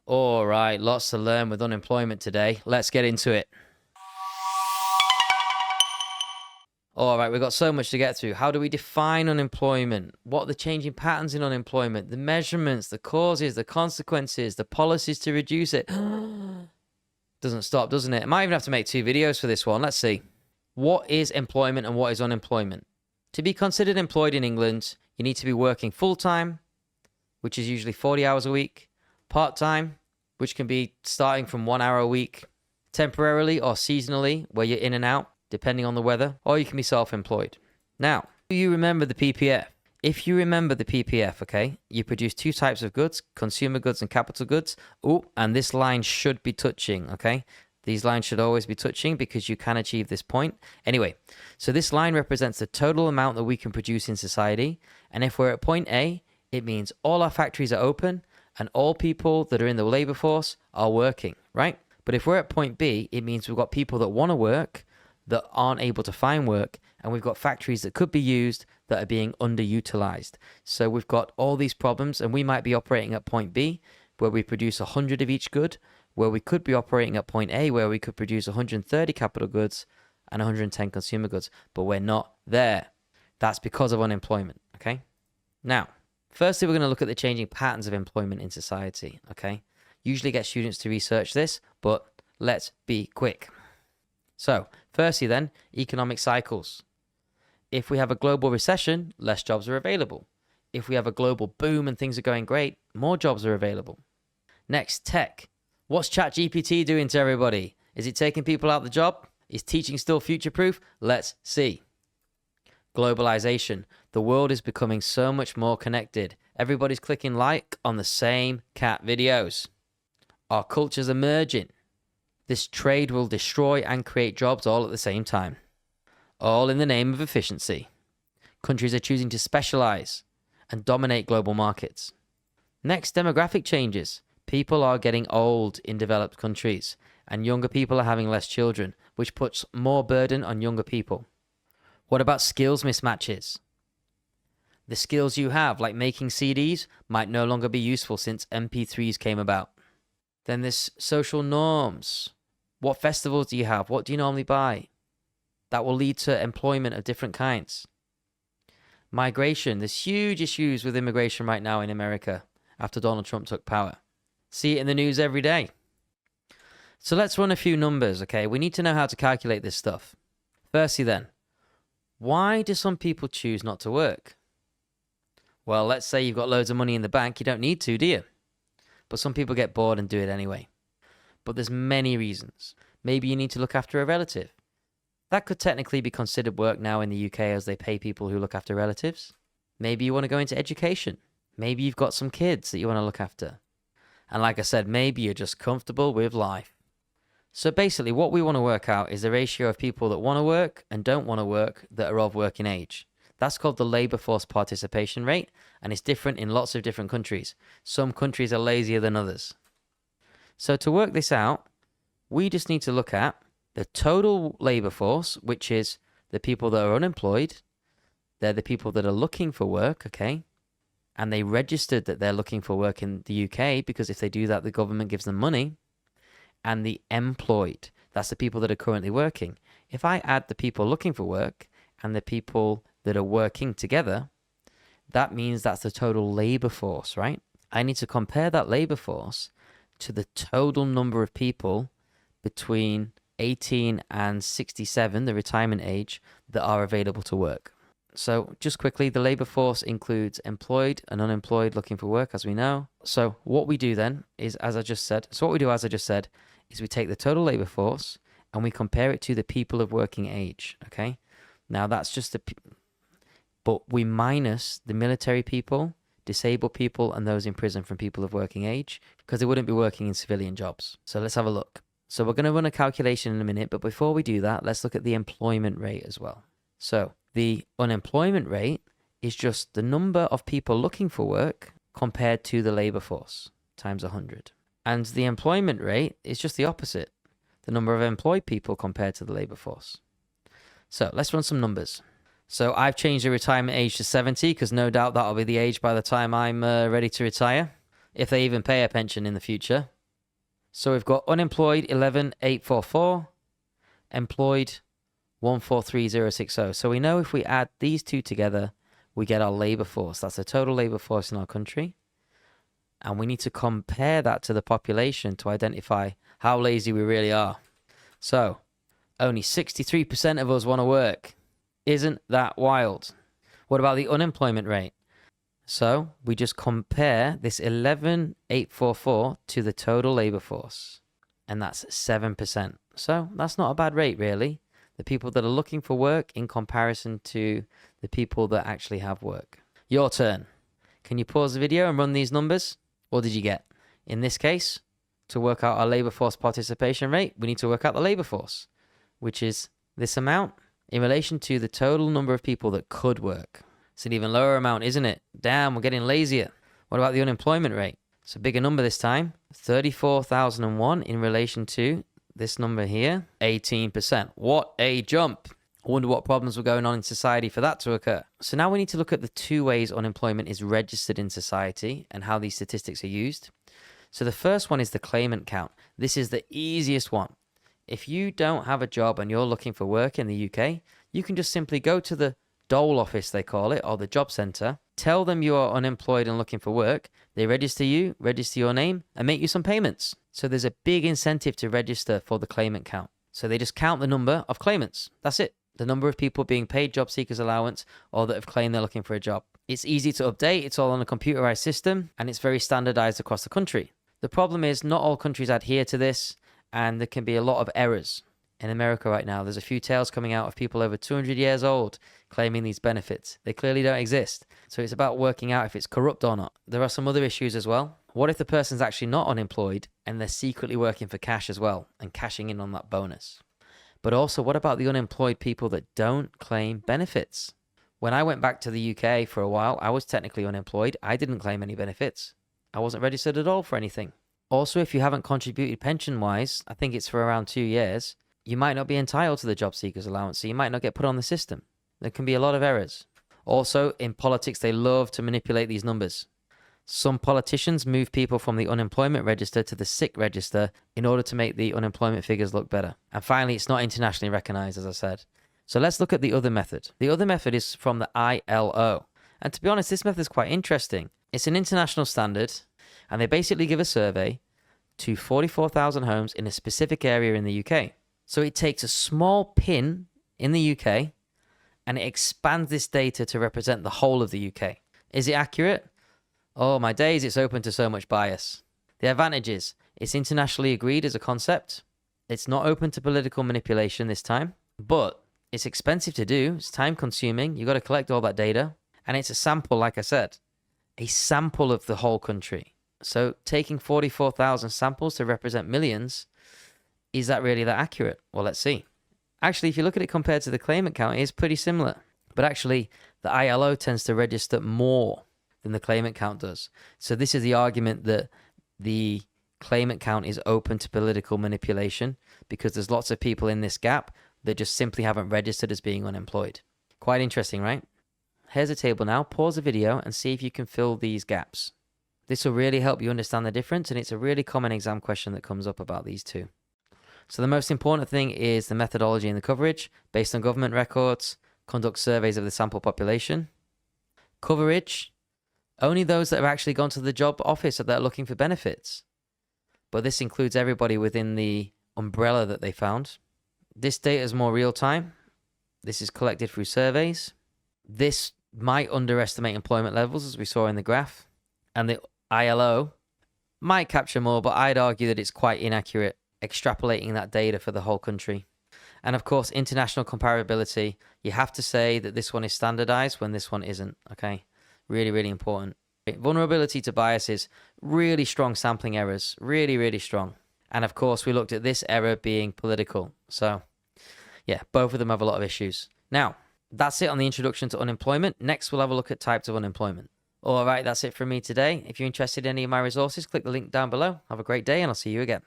All right, lots to learn with unemployment today. Let's get into it. All right, we've got so much to get through. How do we define unemployment? What are the changing patterns in unemployment? The measurements, the causes, the consequences, the policies to reduce it. Doesn't stop, doesn't it? I might even have to make 2 videos for this one. Let's see. What is employment and what is unemployment? To be considered employed in England, you need to be working full-time, which is usually 40 hours a week, part-time, which can be starting from 1 hour a week, temporarily or seasonally, where you're in and out, depending on the weather, or you can be self-employed. Now, do you remember the PPF? If you remember the PPF, okay, you produce 2 types of goods, consumer goods and capital goods. Oh, and this line should be touching, okay? These lines should always be touching because you can achieve this point. Anyway, so this line represents the total amount that we can produce in society. And if we're at point A, it means all our factories are open and all people that are in the labor force are working, right? But if we're at point B, it means we've got people that want to work that aren't able to find work, and we've got factories that could be used that are being underutilized. So we've got all these problems, and we might be operating at point B, where we produce 100 of each good, where we could be operating at point A, where we could produce 130 capital goods and 110 consumer goods, but we're not there. That's because of unemployment, okay? Now, firstly, we're going to look at the changing patterns of employment in society, okay? Usually get students to research this, but let's be quick. So, firstly then, economic cycles. If we have a global recession, less jobs are available. If we have a global boom and things are going great, more jobs are available. Next, tech. What's ChatGPT doing to everybody? Is it taking people out of the job? Is teaching still future-proof? Let's see. Globalization. The world is becoming so much more connected. Everybody's clicking like on the same cat videos. Our cultures are merging. This trade will destroy and create jobs all at the same time. All in the name of efficiency. Countries are choosing to specialize and dominate global markets. Next, demographic changes. People are getting old in developed countries, and younger people are having less children, which puts more burden on younger people. What about skills mismatches? The skills you have, like making CDs, might no longer be useful since MP3s came about. Then there's social norms. What festivals do you have? What do you normally buy? That will lead to employment of different kinds. Migration. There's huge issues with immigration right now in America after Donald Trump took power. See it in the news every day. So let's run a few numbers, okay? We need to know how to calculate this stuff. Firstly then, why do some people choose not to work? Well, let's say you've got loads of money in the bank. You don't need to, do you? But some people get bored and do it anyway. But there's many reasons. Maybe you need to look after a relative. That could technically be considered work now in the UK as they pay people who look after relatives. Maybe you want to go into education. Maybe you've got some kids that you want to look after. And like I said, maybe you're just comfortable with life. So basically what we want to work out is the ratio of people that want to work and don't want to work that are of working age. That's called the labour force participation rate, and it's different in lots of different countries. Some countries are lazier than others. So to work this out, we just need to look at the total labour force, which is the people that are unemployed. They're the people that are looking for work, okay? And they registered that they're looking for work in the UK because if they do that, the government gives them money. And the employed, that's the people that are currently working. If I add the people looking for work and the people that are working together, that means that's the total labour force, right? I need to compare that labour force to the total number of people between 18 and 67, the retirement age, that are available to work. So just quickly, the labour force includes employed and unemployed looking for work, as we know. So what we do then is, as I just said, is we take the total labour force and we compare it to the people of working age, okay? Now that's just but we minus the military people, disabled people, and those in prison from people of working age, because they wouldn't be working in civilian jobs. So let's have a look. So we're going to run a calculation in a minute, but before we do that, let's look at the employment rate as well. So the unemployment rate is just the number of people looking for work compared to the labour force times 100. And the employment rate is just the opposite, the number of employed people compared to the labour force. So let's run some numbers. So I've changed the retirement age to 70 because no doubt that'll be the age by the time I'm ready to retire, if they even pay a pension in the future. So we've got unemployed 11,844, employed 143,060. So we know if we add these two together, we get our labor force. That's the total labor force in our country. And we need to compare that to the population to identify how lazy we really are. So only 63% of us want to work. Isn't that wild? What about the unemployment rate? So we just compare this 11,844 to the total labor force, and that's 7%. So that's not a bad rate, really. The people that are looking for work in comparison to the people that actually have work. Your turn. Can you pause the video and run these numbers? What did you get? In this case, to work out our labor force participation rate, we need to work out the labor force, which is this amount in relation to the total number of people that could work. It's an even lower amount, isn't it? Damn, we're getting lazier. What about the unemployment rate? It's a bigger number this time. 34,001 in relation to this number here, 18%. What a jump. I wonder what problems were going on in society for that to occur. So now we need to look at the two ways unemployment is registered in society and how these statistics are used. So the first one is the claimant count. This is the easiest one. If you don't have a job and you're looking for work in the UK, you can just simply go to the dole office, they call it, or the job centre, tell them you are unemployed and looking for work. They register you, register your name, and make you some payments. So there's a big incentive to register for the claimant count. So they just count the number of claimants. That's it. The number of people being paid job seekers allowance or that have claimed they're looking for a job. It's easy to update. It's all on a computerized system, and it's very standardized across the country. The problem is not all countries adhere to this, and there can be a lot of errors. In America right now, there's a few tales coming out of people over 200 years old claiming these benefits. They clearly don't exist. So it's about working out if it's corrupt or not. There are some other issues as well. What if the person's actually not unemployed and they're secretly working for cash as well and cashing in on that bonus? But also, what about the unemployed people that don't claim benefits? When I went back to the UK for a while, I was technically unemployed. I didn't claim any benefits. I wasn't registered at all for anything. Also, if you haven't contributed pension-wise, I think it's for around 2 years, you might not be entitled to the job seekers allowance, so you might not get put on the system. There can be a lot of errors. Also, in politics, they love to manipulate these numbers. Some politicians move people from the unemployment register to the sick register in order to make the unemployment figures look better. And finally, it's not internationally recognized, as I said. So let's look at the other method. The other method is from the ILO. And to be honest, this method is quite interesting. It's an international standard, and they basically give a survey to 44,000 homes in a specific area in the UK. So it takes a small pin in the UK and it expands this data to represent the whole of the UK. Is it accurate? Oh my days, it's open to so much bias. The advantage is it's internationally agreed as a concept. It's not open to political manipulation this time, but it's expensive to do. It's time consuming. You've got to collect all that data. And it's a sample, like I said, a sample of the whole country. So taking 44,000 samples to represent millions, is that really that accurate? Well, let's see. Actually, if you look at it compared to the claimant count, it is pretty similar. But actually, the ILO tends to register more than the claimant count does. So this is the argument that the claimant count is open to political manipulation because there's lots of people in this gap that just simply haven't registered as being unemployed. Quite interesting, right? Here's a table now. Pause the video and see if you can fill these gaps. This will really help you understand the difference, and it's a really common exam question that comes up about these two. So the most important thing is the methodology and the coverage. Based on government records, conduct surveys of the sample population. Coverage, only those that have actually gone to the job office that are looking for benefits. But this includes everybody within the umbrella that they found. This data is more real time. This is collected through surveys. This might underestimate employment levels, as we saw in the graph. And the ILO might capture more, but I'd argue that it's quite inaccurate, extrapolating that data for the whole country. And of course, international comparability. You have to say that this one is standardized when this one isn't, okay? Really, really important. Vulnerability to biases, really strong sampling errors, really, really strong. And of course, we looked at this error being political. So yeah, both of them have a lot of issues. Now, that's it on the introduction to unemployment. Next, we'll have a look at types of unemployment. All right, that's it from me today. If you're interested in any of my resources, click the link down below. Have a great day, and I'll see you again.